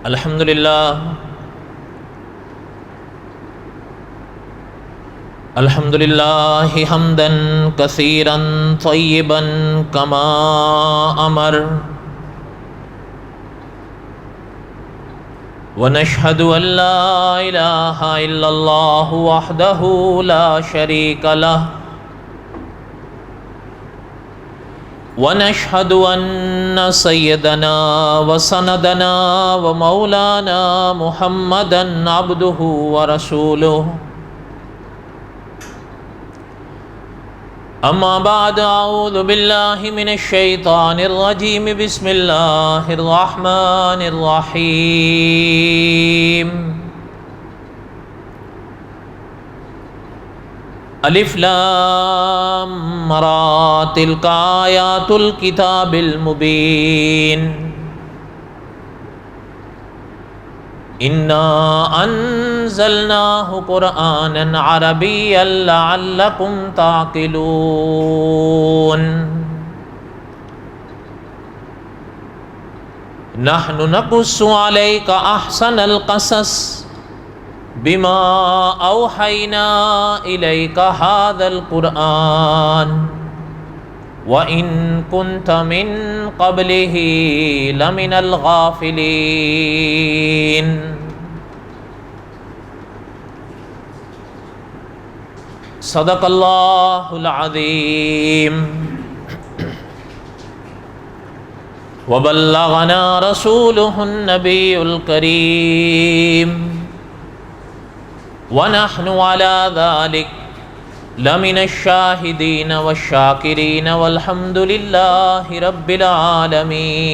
الحمد للہ حمدا کثیرا طیبا کما امر ونشهد ان لا الہ الا اللہ وحدہ لا شریک لہ ونشهد ان سیدنا وسندنا ومولانا محمدا عبدہ ورسولہ اما بعد اعوذ باللہ من الشیطان الرجیم بسم اللہ الرحمن الرحیم الف لام را تلک آیات الکتاب المبین انا انزلناہ قرآنا عربیا لعلکم تعقلون نحن نقص علیک احسن القصص بما اوحینا الیک ھذا القرآن وَإِن كُنْتَ مِن قَبْلِهِ لَمِنَ الْغَافِلِينَ صدق اللہ العظیم وبلغنا رسوله النبی الکریم ونحن على ذلك لمن الشاہدین والشاکرین والحمد للہ رب العالمین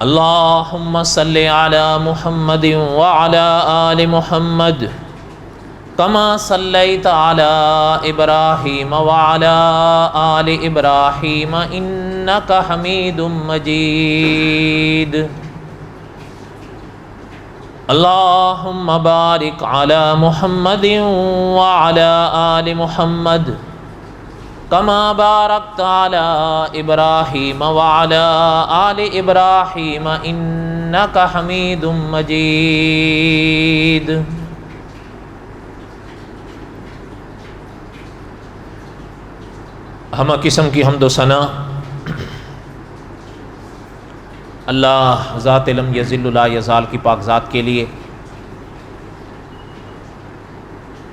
اللہم صلی علی محمد وعلی آل محمد کما صلیت علی ابراہیم وعلی آل ابراہیم انک حمید مجید اللہم بارک علی محمد وعلی آل محمد کما بارکت علی ابراہیم وعلی آل ابراہیم انک حمید مجید ہمہ قسم کی حمد و ثنا اللہ ذات لم یزل لا یزال کی پاک ذات کے لیے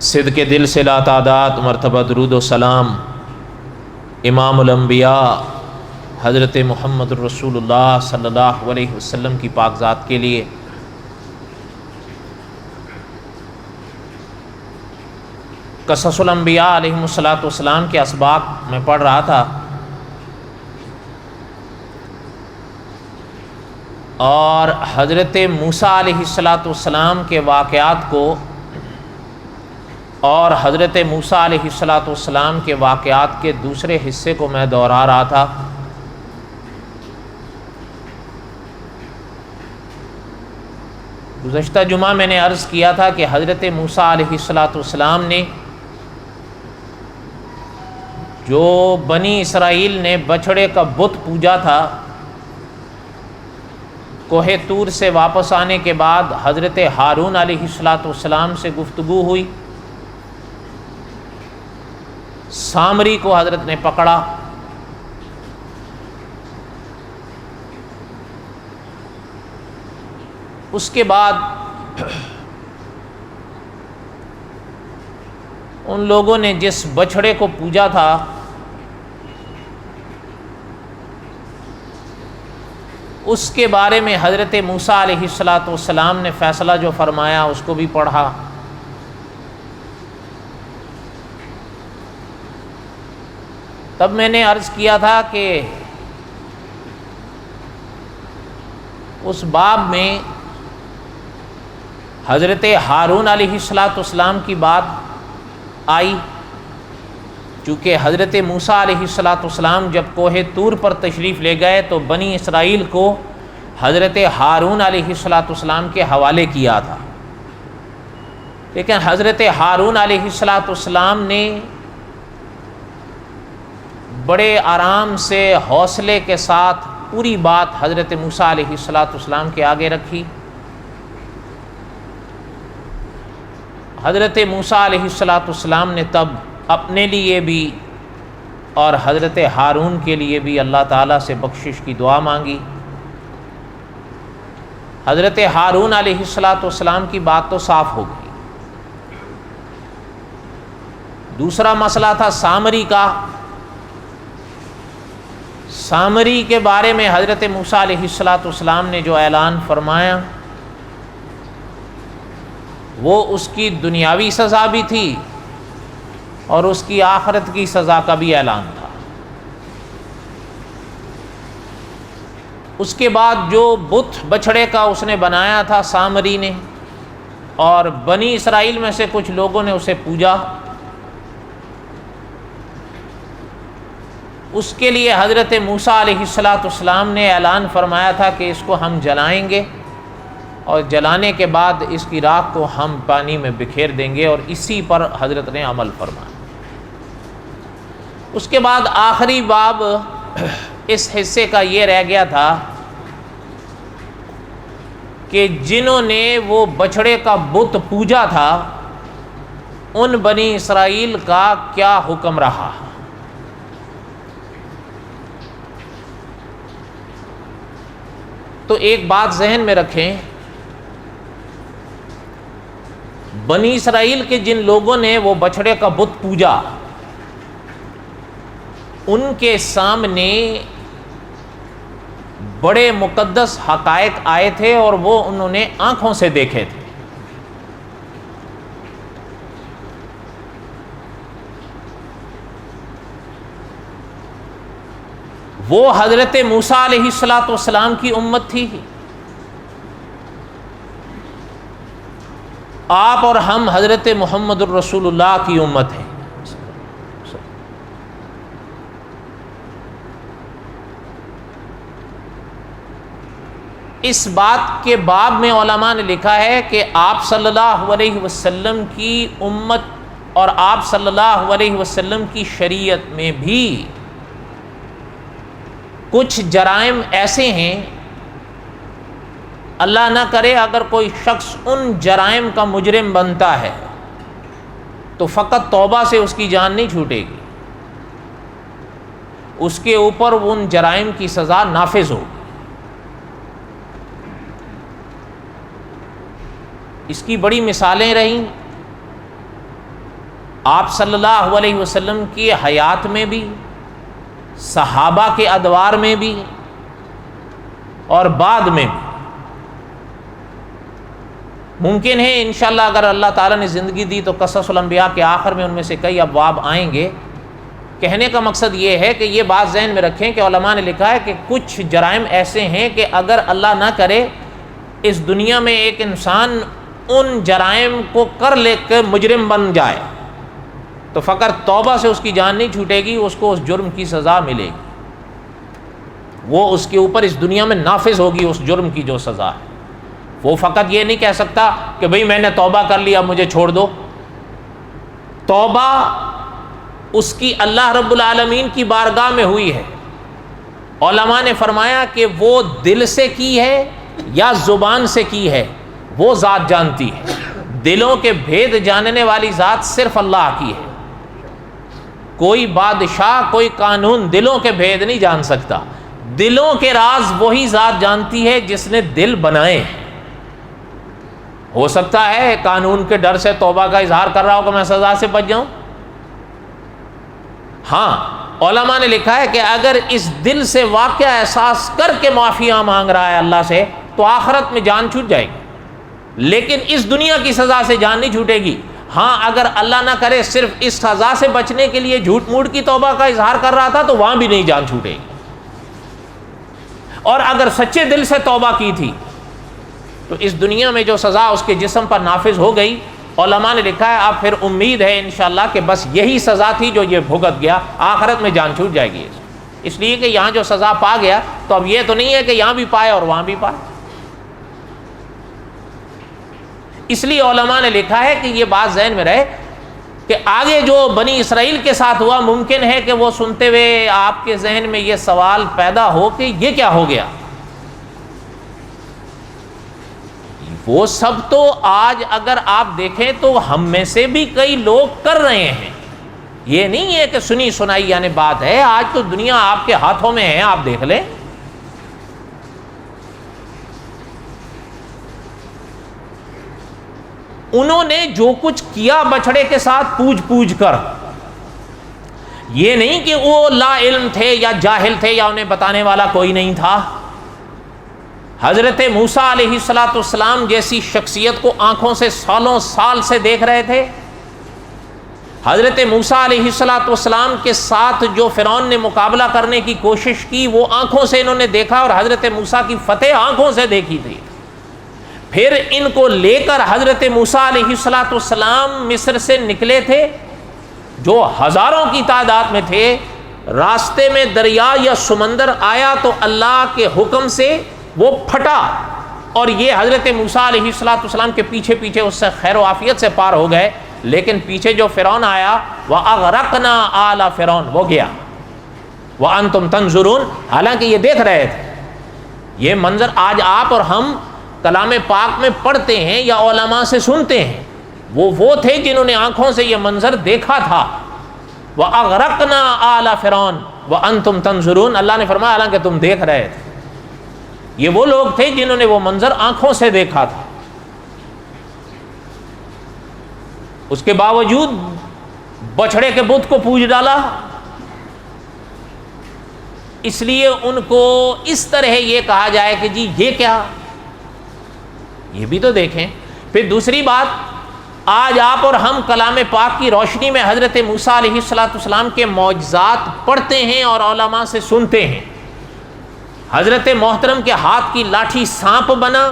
صدق دل سے لا تعداد مرتبہ درود و سلام امام الانبیاء حضرت محمد رسول اللہ صلی اللہ علیہ وسلم کی پاک ذات کے لیے قصص الانبیاء علیہم الصلوۃ کے اسباق میں پڑھ رہا تھا اور حضرت موسیٰ علیہ السلام کے واقعات کو اور حضرت موسیٰ علیہ السلام کے واقعات کے دوسرے حصے کو میں دہرا رہا تھا۔ گزشتہ جمعہ میں نے عرض کیا تھا کہ حضرت موسیٰ علیہ السلام نے جو بنی اسرائیل نے بچھڑے کا بت پوجا تھا، کوہ طور سے واپس آنے کے بعد حضرت ہارون علیہ السلام سے گفتگو ہوئی، سامری کو حضرت نے پکڑا، اس کے بعد ان لوگوں نے جس بچھڑے کو پوجا تھا اس کے بارے میں حضرت موسیٰ علیہ السلام نے فیصلہ جو فرمایا اس کو بھی پڑھا۔ تب میں نے عرض کیا تھا کہ اس باب میں حضرت ہارون علیہ السلام کی بات آئی، چونکہ حضرت موسیٰ علیہ السلام جب کوہ طور پر تشریف لے گئے تو بنی اسرائیل کو حضرت ہارون علیہ السلام کے حوالے کیا تھا، لیکن حضرت ہارون علیہ السلام نے بڑے آرام سے حوصلے کے ساتھ پوری بات حضرت موسیٰ علیہ السلام کے آگے رکھی۔ حضرت موسیٰ علیہ السلام نے تب اپنے لیے بھی اور حضرت ہارون کے لیے بھی اللہ تعالیٰ سے بخشش کی دعا مانگی۔ حضرت ہارون علیہ السلام کی بات تو صاف ہو گئی۔ دوسرا مسئلہ تھا سامری کا۔ سامری کے بارے میں حضرت موسیٰ علیہ السلام نے جو اعلان فرمایا وہ اس کی دنیاوی سزا بھی تھی اور اس کی آخرت کی سزا کا بھی اعلان تھا۔ اس کے بعد جو بت بچھڑے کا اس نے بنایا تھا سامری نے، اور بنی اسرائیل میں سے کچھ لوگوں نے اسے پوجا، اس کے لیے حضرت موسیٰ علیہ السلام نے اعلان فرمایا تھا کہ اس کو ہم جلائیں گے اور جلانے کے بعد اس کی راکھ کو ہم پانی میں بکھیر دیں گے، اور اسی پر حضرت نے عمل فرمایا۔ اس کے بعد آخری باب اس حصے کا یہ رہ گیا تھا کہ جنہوں نے وہ بچھڑے کا بت پوجا تھا ان بنی اسرائیل کا کیا حکم رہا۔ تو ایک بات ذہن میں رکھیں، بنی اسرائیل کے جن لوگوں نے وہ بچھڑے کا بت پوجا ان کے سامنے بڑے مقدس حقائق آئے تھے اور وہ انہوں نے آنکھوں سے دیکھے تھے۔ وہ حضرت موسیٰ علیہ السلام کی امت تھی۔ آپ اور ہم حضرت محمد الرسول اللہ کی امت ہیں۔ اس بات کے باب میں علماء نے لکھا ہے کہ آپ صلی اللہ علیہ وسلم کی امت اور آپ صلی اللہ علیہ وسلم کی شریعت میں بھی کچھ جرائم ایسے ہیں، اللہ نہ کرے اگر کوئی شخص ان جرائم کا مجرم بنتا ہے تو فقط توبہ سے اس کی جان نہیں چھوٹے گی، اس کے اوپر ان جرائم کی سزا نافذ ہوگی۔ اس کی بڑی مثالیں رہیں آپ صلی اللہ علیہ وسلم کی حیات میں بھی، صحابہ کے ادوار میں بھی اور بعد میں بھی۔ ممکن ہے انشاءاللہ اگر اللہ تعالیٰ نے زندگی دی تو قصص الانبیاء کے آخر میں ان میں سے کئی ابواب آئیں گے۔ کہنے کا مقصد یہ ہے کہ یہ بات ذہن میں رکھیں کہ علماء نے لکھا ہے کہ کچھ جرائم ایسے ہیں کہ اگر اللہ نہ کرے اس دنیا میں ایک انسان ان جرائم کو کر لے کے مجرم بن جائے تو فقط توبہ سے اس کی جان نہیں چھوٹے گی، اس کو اس جرم کی سزا ملے گی، وہ اس کے اوپر اس دنیا میں نافذ ہوگی اس جرم کی جو سزا ہے۔ وہ فقط یہ نہیں کہہ سکتا کہ بھئی میں نے توبہ کر لیا مجھے چھوڑ دو۔ توبہ اس کی اللہ رب العالمین کی بارگاہ میں ہوئی ہے۔ علماء نے فرمایا کہ وہ دل سے کی ہے یا زبان سے کی ہے وہ ذات جانتی ہے۔ دلوں کے بھید جاننے والی ذات صرف اللہ کی ہے۔ کوئی بادشاہ کوئی قانون دلوں کے بھید نہیں جان سکتا۔ دلوں کے راز وہی ذات جانتی ہے جس نے دل بنائے ہیں۔ ہو سکتا ہے قانون کے ڈر سے توبہ کا اظہار کر رہا ہو کہ میں سزا سے بچ جاؤں۔ ہاں علماء نے لکھا ہے کہ اگر اس دل سے واقعہ احساس کر کے معافیاں مانگ رہا ہے اللہ سے تو آخرت میں جان چھوٹ جائے گی، لیکن اس دنیا کی سزا سے جان نہیں چھوٹے گی۔ ہاں اگر اللہ نہ کرے صرف اس سزا سے بچنے کے لیے جھوٹ موٹ کی توبہ کا اظہار کر رہا تھا تو وہاں بھی نہیں جان چھوٹے گی، اور اگر سچے دل سے توبہ کی تھی تو اس دنیا میں جو سزا اس کے جسم پر نافذ ہو گئی، علماء نے لکھا ہے اب پھر امید ہے انشاءاللہ کہ بس یہی سزا تھی جو یہ بھگت گیا، آخرت میں جان چھوٹ جائے گی۔ اس لیے کہ یہاں جو سزا پا گیا تو اب یہ تو نہیں ہے کہ یہاں بھی پائے اور وہاں بھی پائے۔ اس لیے علماء نے لکھا ہے کہ یہ بات ذہن میں رہے کہ آگے جو بنی اسرائیل کے ساتھ ہوا ممکن ہے کہ وہ سنتے ہوئے آپ کے ذہن میں یہ سوال پیدا ہو کہ یہ کیا ہو گیا. وہ سب تو آج اگر آپ دیکھیں تو ہم میں سے بھی کئی لوگ کر رہے ہیں. یہ نہیں ہے کہ سنی سنائی یعنی بات ہے، آج تو دنیا آپ کے ہاتھوں میں ہے، آپ دیکھ لیں. انہوں نے جو کچھ کیا بچڑے کے ساتھ پوجھ کر، یہ نہیں کہ وہ لا علم تھے یا جاہل تھے یا انہیں بتانے والا کوئی نہیں تھا. حضرت موسیٰ علیہ السلام جیسی شخصیت کو آنکھوں سے سالوں سال سے دیکھ رہے تھے. حضرت موسیٰ علیہ السلام کے ساتھ جو فرعون نے مقابلہ کرنے کی کوشش کی وہ آنکھوں سے انہوں نے دیکھا، اور حضرت موسیٰ کی فتح آنکھوں سے دیکھی تھی. پھر ان کو لے کر حضرت موسیٰ علیہ السلام مصر سے نکلے تھے، جو ہزاروں کی تعداد میں تھے. راستے میں دریا یا سمندر آیا تو اللہ کے حکم سے وہ پھٹا، اور یہ حضرت موسیٰ علیہ السلام کے پیچھے پیچھے اس سے خیر و عافیت سے پار ہو گئے. لیکن پیچھے جو فرعون آیا وَأَغْرَقْنَا آلَ فرعون، وہ گیا. وَأَنْتُمْ تَنْظُرُونَ، حالانکہ یہ دیکھ رہے تھے. یہ منظر آج آپ اور ہم کلام پاک میں پڑھتے ہیں یا علماء سے سنتے ہیں، وہ تھے جنہوں نے آنکھوں سے یہ منظر دیکھا تھا. وَأَغْرَقْنَا آلَ فرعون وَأَنْتُمْ تَنْظُرُونَ، اللہ نے فرمایا حالانکہ تم دیکھ رہے تھے. یہ وہ لوگ تھے جنہوں نے وہ منظر آنکھوں سے دیکھا تھا. اس کے باوجود بچھڑے کے بت کو پوج ڈالا. اس لیے ان کو اس طرح یہ کہا جائے کہ جی یہ کیا، یہ بھی تو دیکھیں. پھر دوسری بات، آج آپ اور ہم کلام پاک کی روشنی میں حضرت موسیٰ علیہ السلام کے معجزات پڑھتے ہیں اور علماء سے سنتے ہیں. حضرت محترم کے ہاتھ کی لاٹھی سانپ بنا،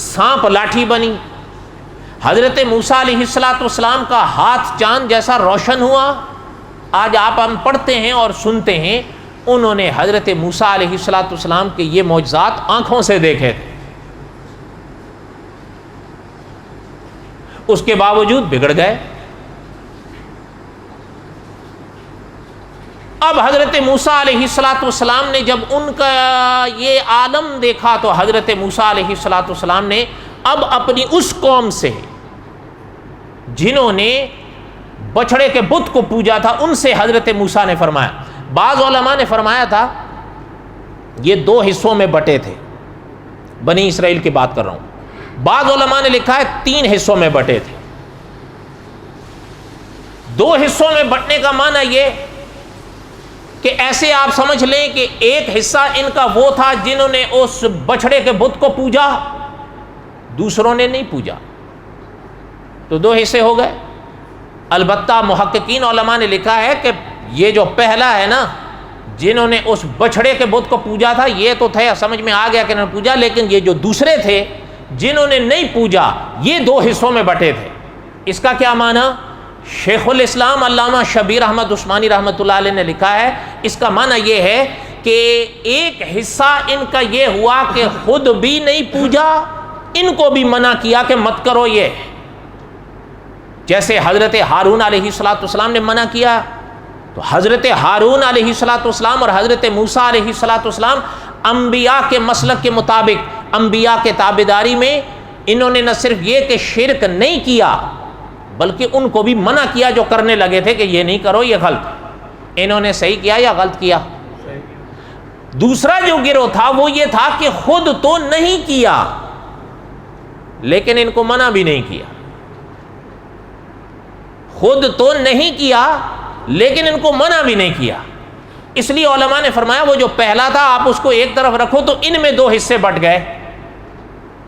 سانپ لاٹھی بنی. حضرت موسیٰ علیہ السلام کا ہاتھ چاند جیسا روشن ہوا. آج آپ ہم پڑھتے ہیں اور سنتے ہیں انہوں نے حضرت موسیٰ علیہ السلام کے یہ معجزات آنکھوں سے دیکھے تھے. اس کے باوجود بگڑ گئے. اب حضرت موسیٰ علیہ السلام نے جب ان کا یہ عالم دیکھا تو حضرت موسیٰ علیہ السلام نے اب اپنی اس قوم سے جنہوں نے بچڑے کے بت کو پوجا تھا ان سے حضرت موسیٰ نے فرمایا. بعض علماء نے فرمایا تھا یہ 2 حصوں میں بٹے تھے، بنی اسرائیل کی بات کر رہا ہوں. بعض علماء نے لکھا ہے 3 حصوں میں بٹے تھے. 2 حصوں میں بٹنے کا معنی یہ کہ ایسے آپ سمجھ لیں کہ ایک حصہ ان کا وہ تھا جنہوں نے اس بچڑے کے بت کو پوجا، دوسروں نے نہیں پوجا. تو 2 حصے ہو گئے. البتہ محققین علماء نے لکھا ہے کہ یہ جو پہلا ہے نا، جنہوں نے اس بچڑے کے بت کو پوجا تھا، یہ تو تھے سمجھ میں آ گیا کہ انہوں نے پوجا، لیکن یہ جو دوسرے تھے جنہوں نے نہیں پوجا، یہ 2 حصوں میں بٹے تھے. اس کا کیا معنی؟ شیخ الاسلام علامہ شبیر احمد عثمانی رحمۃ اللہ علیہ نے لکھا ہے، اس کا معنی یہ ہے کہ ایک حصہ ان کا یہ ہوا کہ خود بھی نہیں پوجا، ان کو بھی منع کیا کہ مت کرو. یہ جیسے حضرت ہارون علیہ السلام نے منع کیا، تو حضرت ہارون علیہ السلام اور حضرت موسیٰ علیہ السلام انبیاء کے مسلک کے مطابق، انبیاء کے تابعداری میں انہوں نے نہ صرف یہ کہ شرک نہیں کیا بلکہ ان کو بھی منع کیا جو کرنے لگے تھے کہ یہ نہیں کرو، یہ غلط. انہوں نے صحیح کیا یا غلط کیا؟ دوسرا جو گروہ تھا وہ یہ تھا کہ خود تو نہیں کیا لیکن ان کو منع بھی نہیں کیا. خود تو نہیں کیا لیکن ان کو منع بھی نہیں کیا. اس لیے علماء نے فرمایا وہ جو پہلا تھا آپ اس کو ایک طرف رکھو تو ان میں 2 حصے بٹ گئے.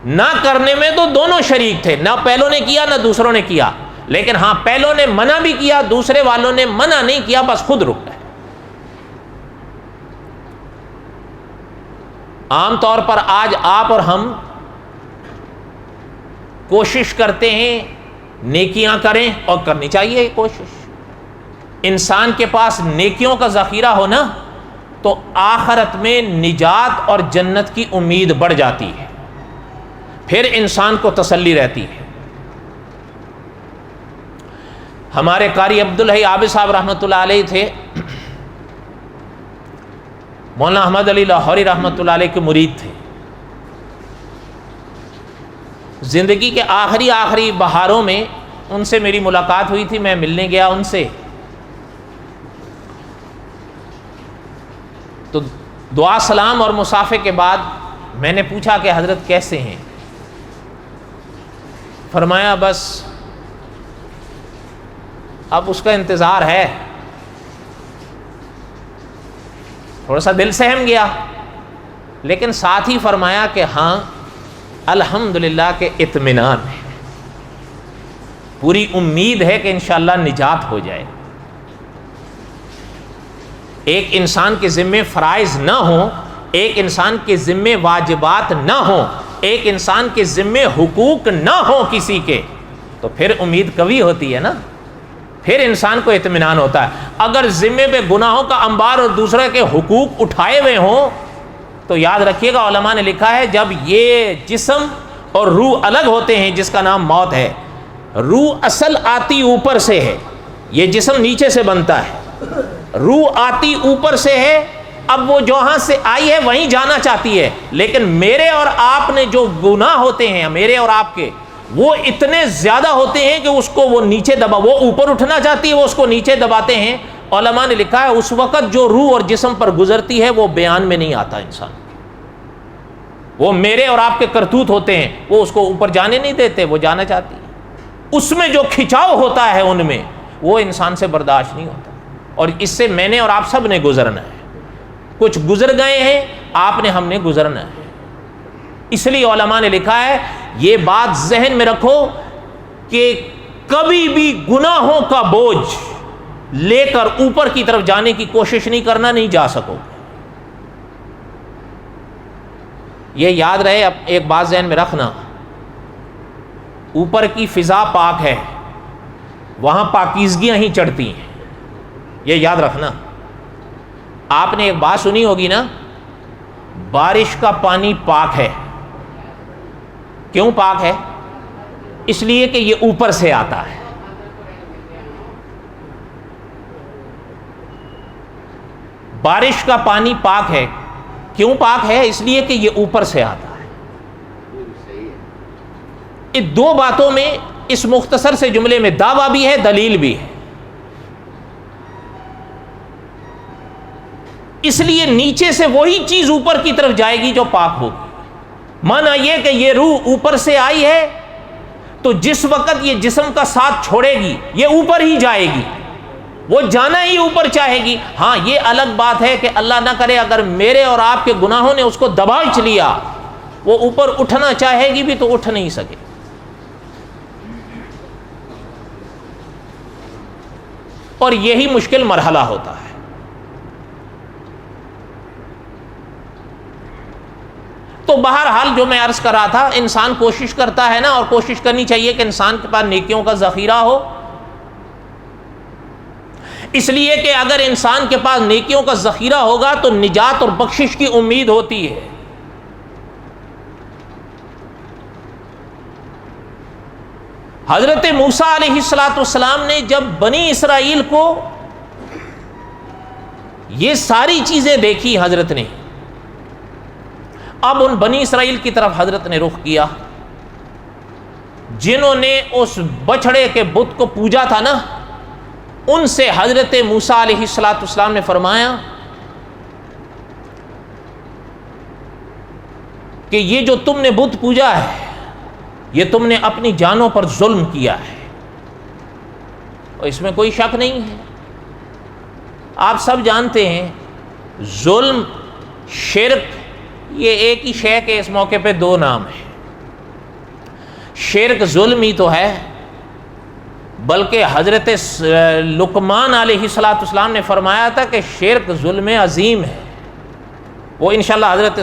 نہ کرنے میں تو دونوں شریک تھے، نہ پہلوں نے کیا نہ دوسروں نے کیا، لیکن ہاں پہلوں نے منع بھی کیا، دوسرے والوں نے منع نہیں کیا، بس خود رک گئے. عام طور پر آج آپ اور ہم کوشش کرتے ہیں نیکیاں کریں، اور کرنی چاہیے یہ کوشش. انسان کے پاس نیکیوں کا ذخیرہ ہونا تو آخرت میں نجات اور جنت کی امید بڑھ جاتی ہے، پھر انسان کو تسلی رہتی ہے. ہمارے قاری عبدالحی عابد صاحب رحمۃ اللہ علیہ تھے، مولانا احمد علی لاہوری رحمۃ اللہ علیہ کے مرید تھے۔ زندگی کے آخری بہاروں میں ان سے میری ملاقات ہوئی تھی، میں ملنے گیا ان سے، تو دعا سلام اور مصافحے کے بعد میں نے پوچھا کہ حضرت کیسے ہیں؟ فرمایا بس اب اس کا انتظار ہے۔ تھوڑا سا دل سہم گیا، لیکن ساتھ ہی فرمایا کہ ہاں الحمدللہ کہ اطمینان ہے، پوری امید ہے کہ انشاءاللہ نجات ہو جائے۔ ایک انسان کے ذمے فرائض نہ ہوں، ایک انسان کے ذمے واجبات نہ ہوں، ایک انسان کے ذمے حقوق نہ ہوں کسی کے، تو پھر امید قوی ہوتی ہے نا، پھر انسان کو اطمینان ہوتا ہے۔ اگر ذمے پہ گناہوں کا انبار اور دوسرے کے حقوق اٹھائے ہوئے ہوں تو یاد رکھیے گا، علماء نے لکھا ہے جب یہ جسم اور روح الگ ہوتے ہیں، جس کا نام موت ہے، روح اصل آتی اوپر سے ہے، یہ جسم نیچے سے بنتا ہے، روح آتی اوپر سے ہے، اب وہ جہاں سے آئی ہے وہیں جانا چاہتی ہے، لیکن میرے اور آپ نے جو گناہ ہوتے ہیں، میرے اور آپ کے، وہ اتنے زیادہ ہوتے ہیں کہ اس کو وہ نیچے دبا، وہ اوپر اٹھنا چاہتی ہے، وہ اس کو نیچے دباتے ہیں۔ علماء نے لکھا ہے اس وقت جو روح اور جسم پر گزرتی ہے وہ بیان میں نہیں آتا انسان، وہ میرے اور آپ کے کرتوت ہوتے ہیں، وہ اس کو اوپر جانے نہیں دیتے، وہ جانا چاہتی ہے، اس میں جو کھچاؤ ہوتا ہے ان میں، وہ انسان سے برداشت نہیں ہوتا، اور اس سے میں نے اور آپ سب نے گزرنا ہے، کچھ گزر گئے ہیں، آپ نے، ہم نے گزرنا ہے۔ اس لیے علماء نے لکھا ہے یہ بات ذہن میں رکھو کہ کبھی بھی گناہوں کا بوجھ لے کر اوپر کی طرف جانے کی کوشش نہیں کرنا، نہیں جا سکو۔ یہ یاد رہے، اب ایک بات ذہن میں رکھنا، اوپر کی فضا پاک ہے، وہاں پاکیزگیاں ہی چڑھتی ہیں، یہ یاد رکھنا۔ آپ نے ایک بات سنی ہوگی نا، بارش کا پانی پاک ہے، کیوں پاک ہے؟ اس لیے کہ یہ اوپر سے آتا ہے۔ بارش کا پانی پاک ہے، کیوں پاک ہے؟ اس لیے کہ یہ اوپر سے آتا ہے۔ ان دو باتوں میں، اس مختصر سے جملے میں دعویٰ بھی ہے، دلیل بھی ہے۔ اس لیے نیچے سے وہی چیز اوپر کی طرف جائے گی جو پاک ہوگی۔ مانا یہ کہ یہ روح اوپر سے آئی ہے تو جس وقت یہ جسم کا ساتھ چھوڑے گی یہ اوپر ہی جائے گی، وہ جانا ہی اوپر چاہے گی۔ ہاں یہ الگ بات ہے کہ اللہ نہ کرے اگر میرے اور آپ کے گناہوں نے اس کو دباچ لیا، وہ اوپر اٹھنا چاہے گی بھی تو اٹھ نہیں سکے۔ اور یہی مشکل مرحلہ ہوتا ہے۔ تو بہرحال جو میں عرض کر رہا تھا، انسان کوشش کرتا ہے نا، اور کوشش کرنی چاہیے کہ انسان کے پاس نیکیوں کا ذخیرہ ہو، اس لیے کہ اگر انسان کے پاس نیکیوں کا ذخیرہ ہوگا تو نجات اور بخشش کی امید ہوتی ہے۔ حضرت موسیٰ علیہ السلام نے جب بنی اسرائیل کو یہ ساری چیزیں دیکھی، حضرت نے، اب ان بنی اسرائیل کی طرف حضرت نے رخ کیا جنہوں نے اس بچڑے کے بت کو پوجا تھا نا، ان سے حضرت موسیٰ علیہ السلام نے فرمایا کہ یہ جو تم نے بت پوجا ہے یہ تم نے اپنی جانوں پر ظلم کیا ہے، اور اس میں کوئی شک نہیں ہے۔ آپ سب جانتے ہیں ظلم، شرک، یہ ایک ہی شے کے اس موقع پہ دو نام ہیں۔ شرک ظلم ہی تو ہے، بلکہ حضرت لقمان علیہ السلام نے فرمایا تھا کہ شرک ظلم عظیم ہے، وہ انشاءاللہ حضرت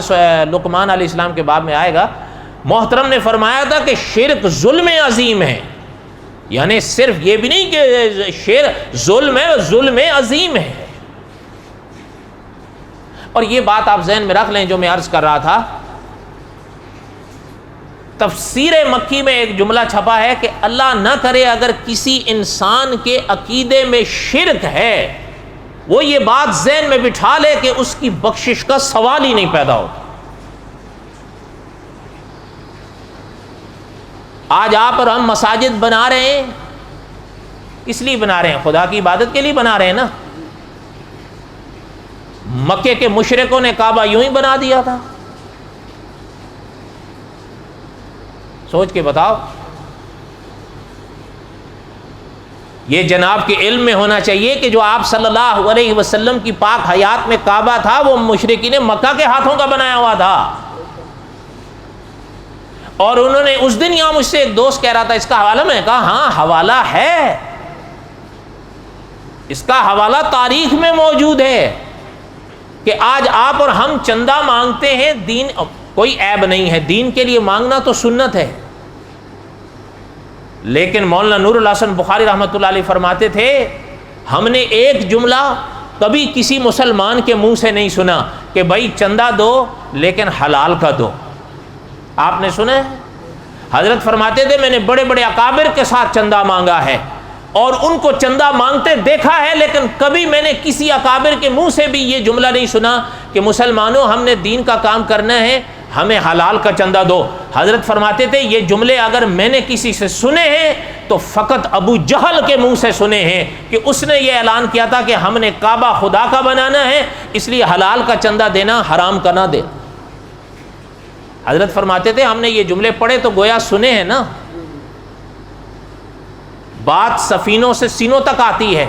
لقمان علیہ السلام کے باب میں آئے گا۔ محترم نے فرمایا تھا کہ شرک ظلم عظیم ہے، یعنی صرف یہ بھی نہیں کہ شرک ظلم ہے، ظلم عظیم ہے۔ اور یہ بات آپ ذہن میں رکھ لیں جو میں عرض کر رہا تھا تفسیر مکی میں ایک جملہ چھپا ہے کہ اللہ نہ کرے اگر کسی انسان کے عقیدے میں شرک ہے، وہ یہ بات ذہن میں بٹھا لے کہ اس کی بخشش کا سوال ہی نہیں پیدا ہوتا۔ آج آپ اور ہم مساجد بنا رہے ہیں، کس لیے بنا رہے ہیں؟ خدا کی عبادت کے لیے بنا رہے ہیں نا۔ مکے کے مشرکوں نے کعبہ یوں ہی بنا دیا تھا، سوچ کے بتاؤ۔ یہ جناب کے علم میں ہونا چاہیے کہ جو آپ صلی اللہ علیہ وسلم کی پاک حیات میں کعبہ تھا وہ مشرکین مکہ کے ہاتھوں کا بنایا ہوا تھا۔ اور انہوں نے اس دن یہاں مجھ سے ایک دوست کہہ رہا تھا اس کا حوالہ، میں نے کہا ہاں حوالہ ہے، اس کا حوالہ تاریخ میں موجود ہے کہ آج آپ اور ہم چندہ مانگتے ہیں، دین کوئی عیب نہیں ہے، دین کے لیے مانگنا تو سنت ہے، لیکن مولانا نور الحسن بخاری رحمۃ اللہ علیہ فرماتے تھے ہم نے ایک جملہ کبھی کسی مسلمان کے منہ سے نہیں سنا کہ بھائی چندہ دو لیکن حلال کا دو۔ آپ نے سنا ہے؟ حضرت فرماتے تھے میں نے بڑے بڑے اکابر کے ساتھ چندہ مانگا ہے اور ان کو چندہ مانگتے دیکھا ہے، لیکن کبھی میں نے کسی اکابر کے منہ سے بھی یہ جملہ نہیں سنا کہ مسلمانوں ہم نے دین کا کام کرنا ہے، ہمیں حلال کا چندہ دو۔ حضرت فرماتے تھے یہ جملے اگر میں نے کسی سے سنے ہیں تو فقط ابو جہل کے منہ سے سنے ہیں کہ اس نے یہ اعلان کیا تھا کہ ہم نے کعبہ خدا کا بنانا ہے، اس لیے حلال کا چندہ دینا حرام کا نہ دے۔ حضرت فرماتے تھے ہم نے یہ جملے پڑھے تو گویا سنے ہیں نا۔ بات سفینوں سے سینوں تک آتی ہے۔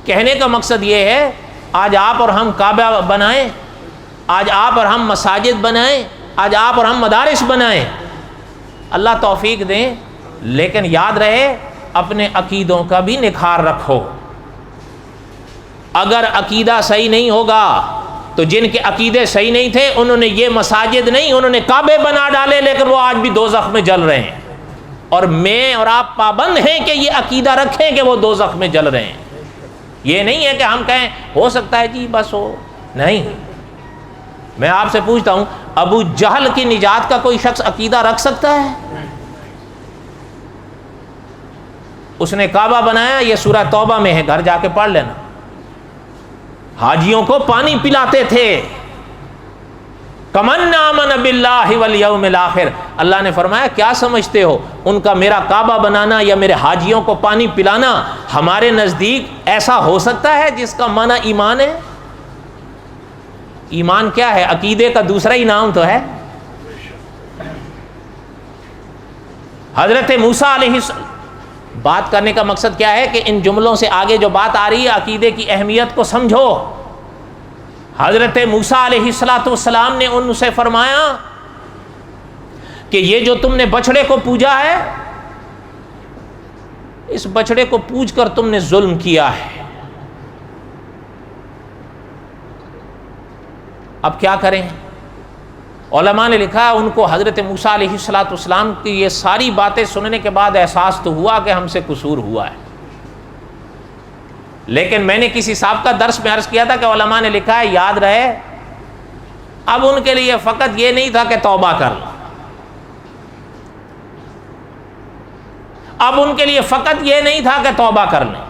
کہنے کا مقصد یہ ہے آج آپ اور ہم کعبہ بنائیں، آج آپ اور ہم مساجد بنائیں، آج آپ اور ہم مدارس بنائیں، اللہ توفیق دیں، لیکن یاد رہے اپنے عقیدوں کا بھی نکھار رکھو۔ اگر عقیدہ صحیح نہیں ہوگا تو جن کے عقیدے صحیح نہیں تھے انہوں نے یہ مساجد نہیں، انہوں نے کعبے بنا ڈالے، لیکن وہ آج بھی دوزخ میں جل رہے ہیں، اور میں اور آپ پابند ہیں کہ یہ عقیدہ رکھیں کہ وہ دوزخ میں جل رہے ہیں۔ یہ نہیں ہے کہ ہم کہیں ہو سکتا ہے جی بس ہو، نہیں۔ میں آپ سے پوچھتا ہوں ابو جہل کی نجات کا کوئی شخص عقیدہ رکھ سکتا ہے؟ اس نے کعبہ بنایا، یہ سورہ توبہ میں ہے، گھر جا کے پڑھ لینا۔ حاجیوں کو پانی پلاتے تھے، کمن آمن باللہ والیوم الآخر۔ اللہ نے فرمایا کیا سمجھتے ہو ان کا میرا کعبہ بنانا یا میرے حاجیوں کو پانی پلانا ہمارے نزدیک ایسا ہو سکتا ہے جس کا معنی ایمان ہے؟ ایمان کیا ہے؟ عقیدے کا دوسرا ہی نام تو ہے۔ حضرت موسیٰ علیہ السلام، بات کرنے کا مقصد کیا ہے کہ ان جملوں سے آگے جو بات آ رہی ہے عقیدے کی اہمیت کو سمجھو۔ حضرت موسیٰ علیہ السلام نے ان سے فرمایا کہ یہ جو تم نے بچڑے کو پوجا ہے، اس بچڑے کو پوج کر تم نے ظلم کیا ہے، اب کیا کریں؟ علماء نے لکھا ان کو حضرت موسیٰ علیہ السلام کی یہ ساری باتیں سننے کے بعد احساس تو ہوا کہ ہم سے قصور ہوا ہے، لیکن میں نے کسی صاحب کا درس میں عرض کیا تھا کہ علماء نے لکھا ہے یاد رہے اب ان کے لیے فقط یہ نہیں تھا کہ توبہ کر لو، اب ان کے لیے فقط یہ نہیں تھا کہ توبہ کر لیں،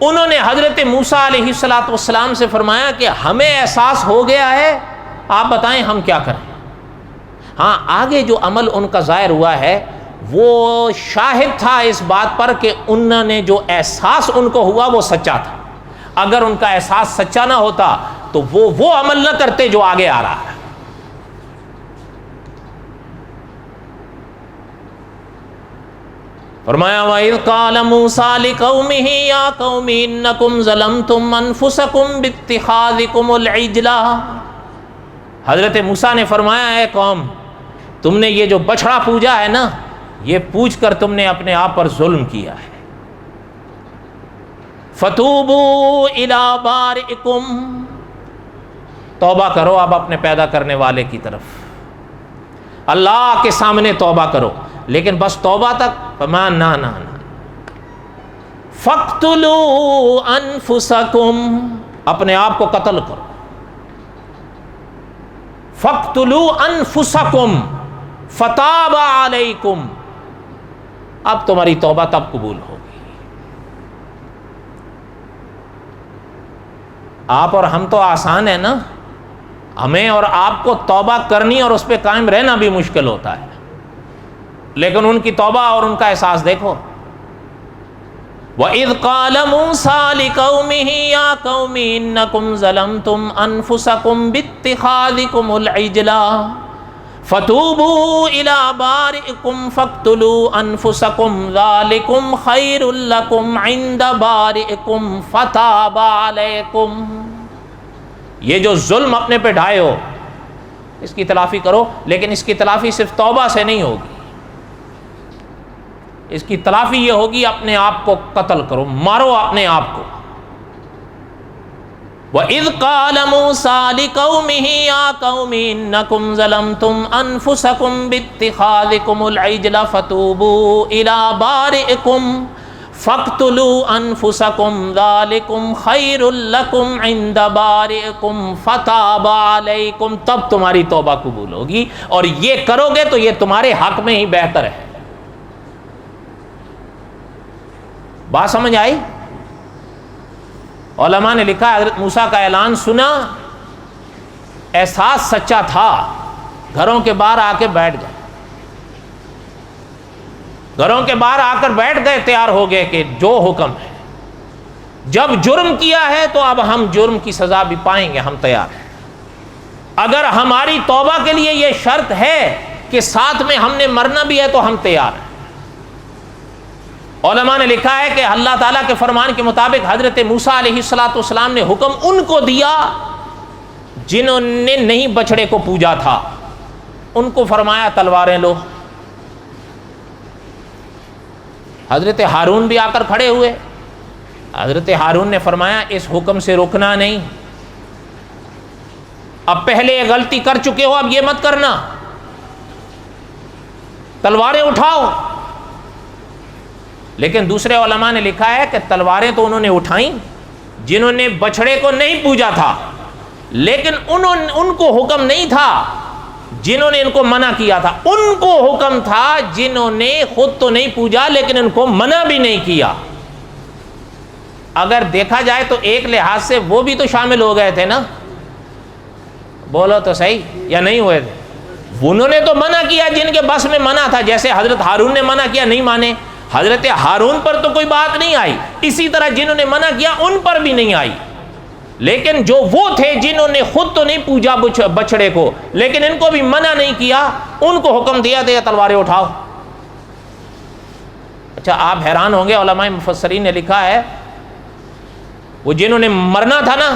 انہوں نے حضرت موسیٰ علیہ السلام سے فرمایا کہ ہمیں احساس ہو گیا ہے، آپ بتائیں ہم کیا کریں۔ ہاں آگے جو عمل ان کا ظاہر ہوا ہے وہ شاہد تھا اس بات پر کہ انہوں نے جو احساس ان کو ہوا وہ سچا تھا، اگر ان کا احساس سچا نہ ہوتا تو وہ عمل نہ کرتے جو آگے آ رہا ہے۔ فرمایا وَإِذْ قَالَ مُوسَىٰ لِقَوْمِهِ يَا قَوْمِ إِنَّكُمْ ظَلَمْتُمْ أَنفُسَكُمْ بِاتِّخَاذِكُمُ الْعِجْلَةَ۔ حضرت موسیٰ نے فرمایا اے قوم تم نے یہ جو بچڑا پوجا ہے نا، یہ پوج کر تم نے اپنے آپ پر ظلم کیا ہے۔ فَتُوبُوا إِلَىٰ بَارِئِكُمْ، توبہ کرو اب اپنے پیدا کرنے والے کی طرف، اللہ کے سامنے توبہ کرو، لیکن بس توبہ تک نہ فَاقْتُلُوا أَنفُسَكُمْ، اپنے آپ کو قتل کرو، فَاقْتُلُوا أَنفُسَكُمْ فَتَابَ عَلَيْكُمْ، اب تمہاری توبہ تب قبول ہوگی۔ آپ اور ہم تو آسان ہے نا، ہمیں اور آپ کو توبہ کرنی اور اس پہ قائم رہنا بھی مشکل ہوتا ہے، لیکن ان کی توبہ اور ان کا احساس دیکھو۔ وَإِذْ قَالَ مُوسَىٰ لِقَوْمِهِ يَا قَوْمِ إِنَّكُمْ ظَلَمْتُمْ أَنفُسَكُمْ بِاتِّخَاذِكُمُ الْعِجْلَ فَتُوبُوا إِلَىٰ بَارِئِكُمْ فَاقْتُلُوا أَنفُسَكُمْ ذَٰلِكُمْ خَيْرٌ لَّكُمْ عِندَ بَارِئِكُمْ فَتَابَ عَلَيْكُمْ۔ یہ جو ظلم اپنے پہ ڈھائے ہو اس کی تلافی کرو، لیکن اس کی تلافی صرف توبہ سے نہیں ہوگی، اس کی تلافی یہ ہوگی اپنے آپ کو قتل کرو، مارو اپنے آپ کو۔ وَإِذْ قَالَ مُوسَىٰ لِقَوْمِهِ يَا قَوْمِ إِنَّكُمْ ظَلَمْتُمْ أَنفُسَكُمْ بِاتِّخَاذِكُمُ الْعِجْلَ فَتُوبُوا إِلَىٰ بَارِئِكُمْ فَاقْتُلُوا أَنفُسَكُمْ ذَٰلِكُمْ خَيْرٌ لَّكُمْ عِندَ بَارِئِكُمْ فَتَابَ عَلَيْكُمْ، تب تمہاری توبہ قبول ہوگی، اور یہ کرو گے تو یہ تمہارے حق میں ہی بہتر ہے۔ بات سمجھ آئی؟ علماء نے لکھا حضرت موسیٰ کا اعلان سنا، احساس سچا تھا، گھروں کے باہر آ کے بیٹھ گئے، گھروں کے باہر آ کر بیٹھ گئے، تیار ہو گئے کہ جو حکم ہے، جب جرم کیا ہے تو اب ہم جرم کی سزا بھی پائیں گے، ہم تیار ہیں۔ اگر ہماری توبہ کے لیے یہ شرط ہے کہ ساتھ میں ہم نے مرنا بھی ہے تو ہم تیار ہیں۔ علماء نے لکھا ہے کہ اللہ تعالیٰ کے فرمان کے مطابق حضرت موسیٰ علیہ السلام نے حکم ان کو دیا جنہوں نے نہیں بچڑے کو پوجا تھا، ان کو فرمایا تلواریں لو۔ حضرت ہارون بھی آ کر کھڑے ہوئے، حضرت ہارون نے فرمایا اس حکم سے رکنا نہیں، اب پہلے یہ غلطی کر چکے ہو، اب یہ مت کرنا، تلواریں اٹھاؤ۔ لیکن دوسرے علماء نے لکھا ہے کہ تلواریں تو انہوں نے اٹھائیں جنہوں نے بچڑے کو نہیں پوجا تھا، لیکن ان کو حکم نہیں تھا جنہوں نے ان کو منع کیا تھا، ان کو حکم تھا جنہوں نے خود تو نہیں پوجا لیکن ان کو منع بھی نہیں کیا۔ اگر دیکھا جائے تو ایک لحاظ سے وہ بھی تو شامل ہو گئے تھے نا، بولو تو صحیح، یا نہیں ہوئے تھے؟ انہوں نے تو منع کیا جن کے بس میں منع تھا، جیسے حضرت ہارون نے منع کیا، نہیں مانے، حضرت ہارون پر تو کوئی بات نہیں آئی، اسی طرح جنہوں نے منع کیا ان پر بھی نہیں آئی، لیکن جو وہ تھے جنہوں نے خود تو نہیں پوجا بچڑے کو لیکن ان کو بھی منع نہیں کیا، ان کو حکم دیا تھا تلواریں اٹھاؤ۔ اچھا آپ حیران ہوں گے، علماء مفسرین نے لکھا ہے وہ جنہوں نے مرنا تھا نا،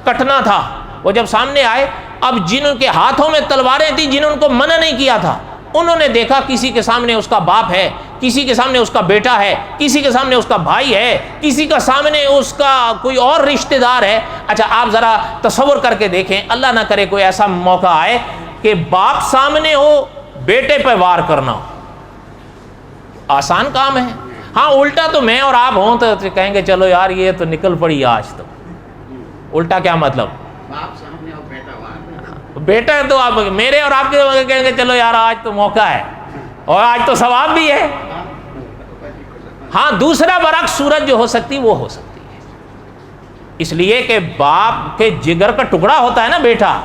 کٹنا تھا، وہ جب سامنے آئے، اب جنہوں کے ہاتھوں میں تلواریں تھیں جنہوں ان کو منع نہیں کیا تھا، انہوں نے دیکھا کسی کے سامنے اس کا باپ ہے، کسی کے سامنے اس کا بیٹا ہے، کسی کے سامنے اس کا بھائی ہے، کسی کا سامنے اس کا کوئی اور رشتہ دار ہے۔ اچھا آپ ذرا تصور کر کے دیکھیں، اللہ نہ کرے کوئی ایسا موقع آئے کہ باپ سامنے ہو، بیٹے پہ وار کرنا ہو، آسان کام ہے؟ ہاں الٹا تو میں اور آپ ہوں تو کہیں گے چلو یار یہ تو نکل پڑی آج تو، الٹا کیا مطلب؟ باپ سامنے اور بیٹا وار، بیٹا تو آپ میرے اور آپ کے کہیں گے چلو یار آج تو موقع ہے اور آج تو ثواب بھی ہے۔ ہاں دوسرا برعکس صورت جو ہو سکتی وہ ہو سکتی ہے، اس لیے کہ باپ کے جگر کا ٹکڑا ہوتا ہے نا بیٹا،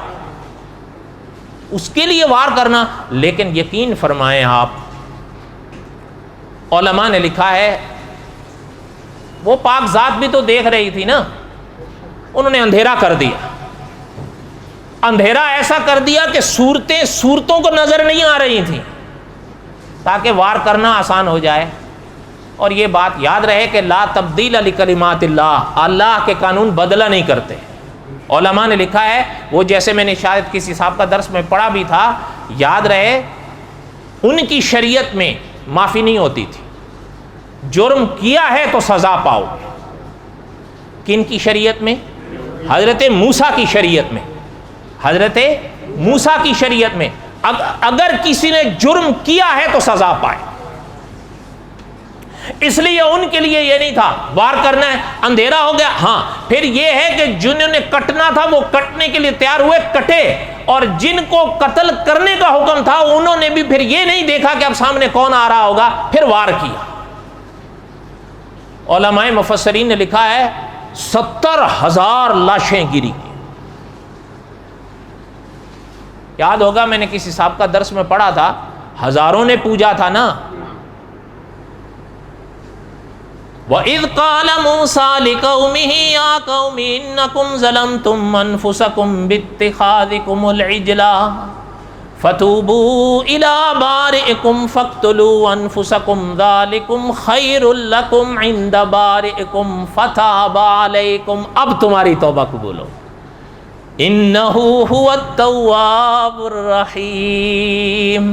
اس کے لیے وار کرنا۔ لیکن یقین فرمائیں آپ، علماء نے لکھا ہے وہ پاک ذات بھی تو دیکھ رہی تھی نا، انہوں نے اندھیرا کر دیا، اندھیرا ایسا کر دیا کہ صورتوں کو نظر نہیں آ رہی تھیں تاکہ وار کرنا آسان ہو جائے۔ اور یہ بات یاد رہے کہ لا تبدیل لکلمات اللہ، اللہ کے قانون بدلہ نہیں کرتے۔ علماء نے لکھا ہے وہ، جیسے میں نے شاید کسی صاحب کا درس میں پڑھا بھی تھا، یاد رہے ان کی شریعت میں معافی نہیں ہوتی تھی، جرم کیا ہے تو سزا پاؤ۔ کن کی شریعت میں؟ حضرت موسیٰ کی شریعت میں، حضرت موسیٰ کی شریعت میں اگر کسی نے جرم کیا ہے تو سزا پائے۔ اس لیے ان کے لیے یہ نہیں تھا وار کرنا ہے، اندھیرا ہو گیا، ہاں پھر یہ ہے کہ جنہوں نے کٹنا تھا وہ کٹنے کے لیے تیار ہوئے، کٹے، اور جن کو قتل کرنے کا حکم تھا انہوں نے بھی پھر یہ نہیں دیکھا کہ اب سامنے کون آ رہا ہوگا، پھر وار کیا۔ علماء مفسرین نے لکھا ہے 70,000 لاشیں گری۔ یاد ہوگا میں نے کسی صاحب کا درس میں پڑھا تھا، ہزاروں نے پوجا تھا نا۔ وَإِذْ قَالَ مُوسَىٰ لِقَوْمِهِ يَا قَوْمِ إِنَّكُمْ ظَلَمْتُمْ أَنفُسَكُمْ بِاتِّخَاذِكُمُ الْعِجْلَ فَتُوبُوا إِلَىٰ بَارِئِكُمْ فَاقْتُلُوا أَنفُسَكُمْ ذَٰلِكُمْ خَيْرٌ لَكُمْ عِندَ بَارِئِكُمْ فَتَابَ عَلَيْكُمْ۔ اب تمہاری توبہ قبول ہو، إِنَّهُ هُوَ التَّوَّابُ الرَّحِيمُ۔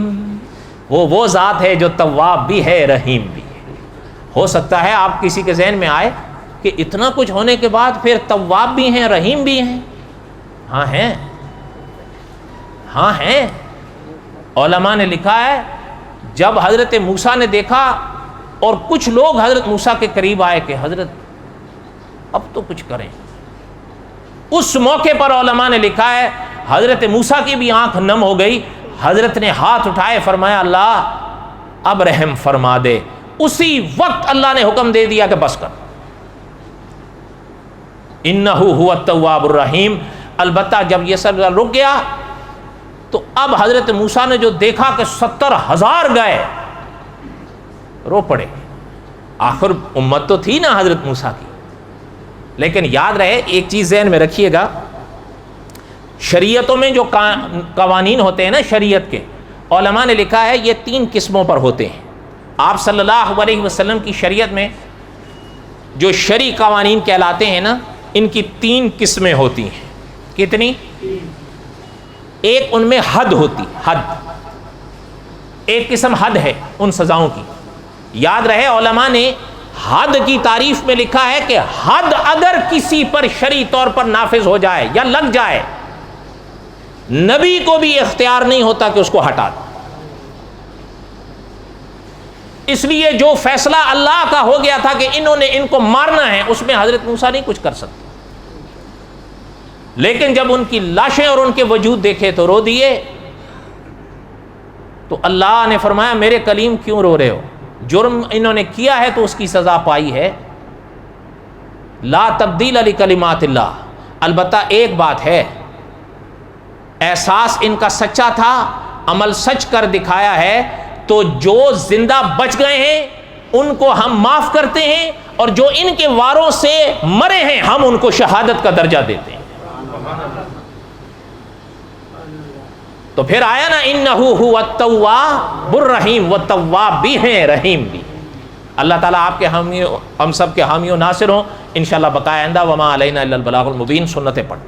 وہ ذات ہے جو تواب بھی ہے رحیم بھی ہے۔ ہو سکتا ہے آپ کسی کے ذہن میں آئے کہ اتنا کچھ ہونے کے بعد پھر تواب بھی ہیں رحیم بھی ہیں۔ ہاں ہیں، ہاں ہیں۔ علماء نے لکھا ہے جب حضرت موسیٰ نے دیکھا اور کچھ لوگ حضرت موسیٰ کے قریب آئے کہ حضرت اب تو کچھ کریں، اس موقع پر علماء نے لکھا ہے حضرت موسیٰ کی بھی آنکھ نم ہو گئی۔ حضرت نے ہاتھ اٹھائے، فرمایا اللہ اب رحم فرما دے۔ اسی وقت اللہ نے حکم دے دیا کہ بس کر، انہ هو التواب الرحیم۔ البتہ جب یہ سب رک گیا تو اب حضرت موسیٰ نے جو دیکھا کہ 70,000 گئے، رو پڑے۔ آخر امت تو تھی نا حضرت موسیٰ کی۔ لیکن یاد رہے ایک چیز ذہن میں رکھیے گا، شریعتوں میں جو قوانین ہوتے ہیں نا شریعت کے، علماء نے لکھا ہے یہ 3 قسموں پر ہوتے ہیں۔ آپ صلی اللہ علیہ وسلم کی شریعت میں جو شرعی قوانین کہلاتے ہیں نا، ان کی 3 قسمیں ہوتی ہیں۔ کتنی؟ ایک ان میں حد ہوتی، حد، ایک قسم حد ہے ان سزاؤں کی۔ یاد رہے علماء نے حد کی تعریف میں لکھا ہے کہ حد اگر کسی پر شرعی طور پر نافذ ہو جائے یا لگ جائے، نبی کو بھی اختیار نہیں ہوتا کہ اس کو ہٹا دے۔ اس لیے جو فیصلہ اللہ کا ہو گیا تھا کہ انہوں نے ان کو مارنا ہے، اس میں حضرت موسیٰ نہیں کچھ کر سکتے۔ لیکن جب ان کی لاشیں اور ان کے وجود دیکھے تو رو دیے۔ تو اللہ نے فرمایا میرے کلیم کیوں رو رہے ہو؟ جرم انہوں نے کیا ہے تو اس کی سزا پائی ہے۔ لا تبدیل لکلمات اللہ۔ البتہ ایک بات ہے، احساس ان کا سچا تھا، عمل سچ کر دکھایا ہے، تو جو زندہ بچ گئے ہیں ان کو ہم معاف کرتے ہیں، اور جو ان کے واروں سے مرے ہیں ہم ان کو شہادت کا درجہ دیتے ہیں۔ تو پھر آیا نا انہ هو التواب الرحیم، وہ تواب بھی ہیں رحیم بھی۔ اللہ تعالیٰ آپ کے ہم سب کے حامی و ناصر ہوں انشاءاللہ۔ بقائے آئندہ وما علینا الا البلاغ المبین، سنتیں پڑھ۔